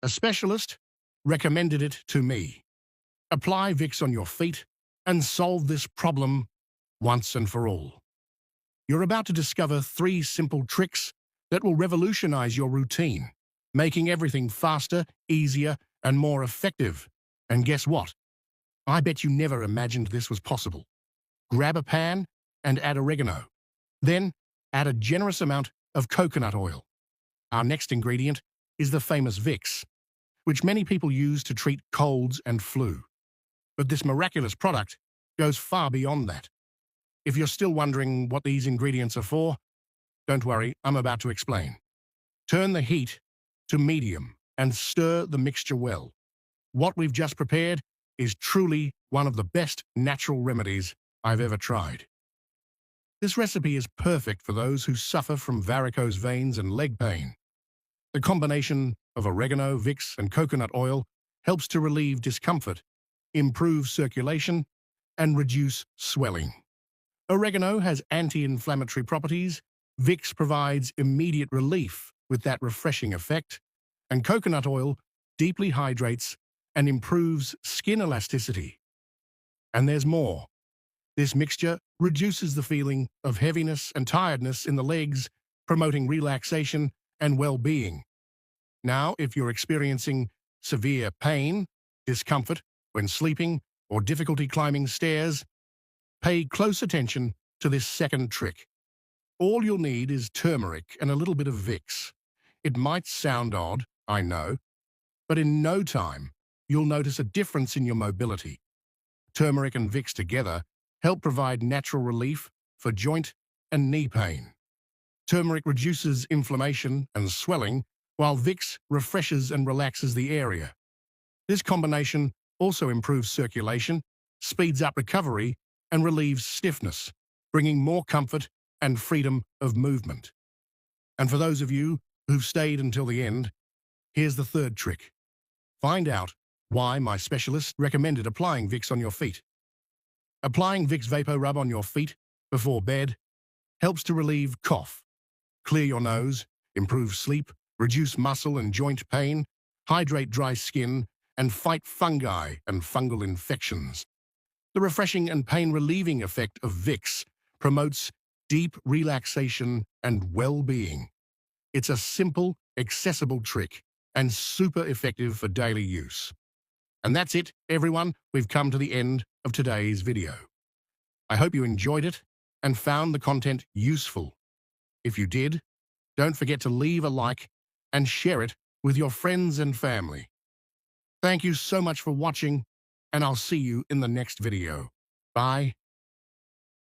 A specialist recommended it to me. Apply Vicks on your feet and solve this problem once and for all. You're about to discover 3 simple tricks that will revolutionize your routine, making everything faster, easier, and more effective. And guess what? I bet you never imagined this was possible. Grab a pan and add oregano. Then add a generous amount of coconut oil. Our next ingredient is the famous Vicks, which many people use to treat colds and flu. But this miraculous product goes far beyond that. If you're still wondering what these ingredients are for, don't worry, I'm about to explain. Turn the heat to medium and stir the mixture well. What we've just prepared is truly one of the best natural remedies I've ever tried. This recipe is perfect for those who suffer from varicose veins and leg pain. The combination of oregano, Vicks, and coconut oil helps to relieve discomfort, improve circulation, and reduce swelling. Oregano has anti-inflammatory properties, Vicks provides immediate relief with that refreshing effect, and coconut oil deeply hydrates and improves skin elasticity. And there's more. This mixture reduces the feeling of heaviness and tiredness in the legs, promoting relaxation and well-being. Now, if you're experiencing severe pain, discomfort when sleeping, or difficulty climbing stairs, pay close attention to this second trick. All you'll need is turmeric and a little bit of Vicks. It might sound odd, I know, but in no time, you'll notice a difference in your mobility. Turmeric and Vicks together help provide natural relief for joint and knee pain. Turmeric reduces inflammation and swelling, while Vicks refreshes and relaxes the area. This combination also improves circulation, speeds up recovery, and relieves stiffness, bringing more comfort and freedom of movement. And for those of you who've stayed until the end, here's the third trick. Find out why my specialist recommended applying Vicks on your feet. Applying Vicks vaporub on your feet before bed helps to relieve cough, clear your nose, improve sleep, reduce muscle and joint pain, hydrate dry skin, and fight fungi and fungal infections. The refreshing and pain-relieving effect of Vicks promotes deep relaxation and well-being. It's a simple, accessible trick and super effective for daily use. And that's it, everyone. We've come to the end of today's video. I hope you enjoyed it and found the content useful. If you did, don't forget to leave a like and share it with your friends and family. Thank you so much for watching, and I'll see you in the next video. Bye.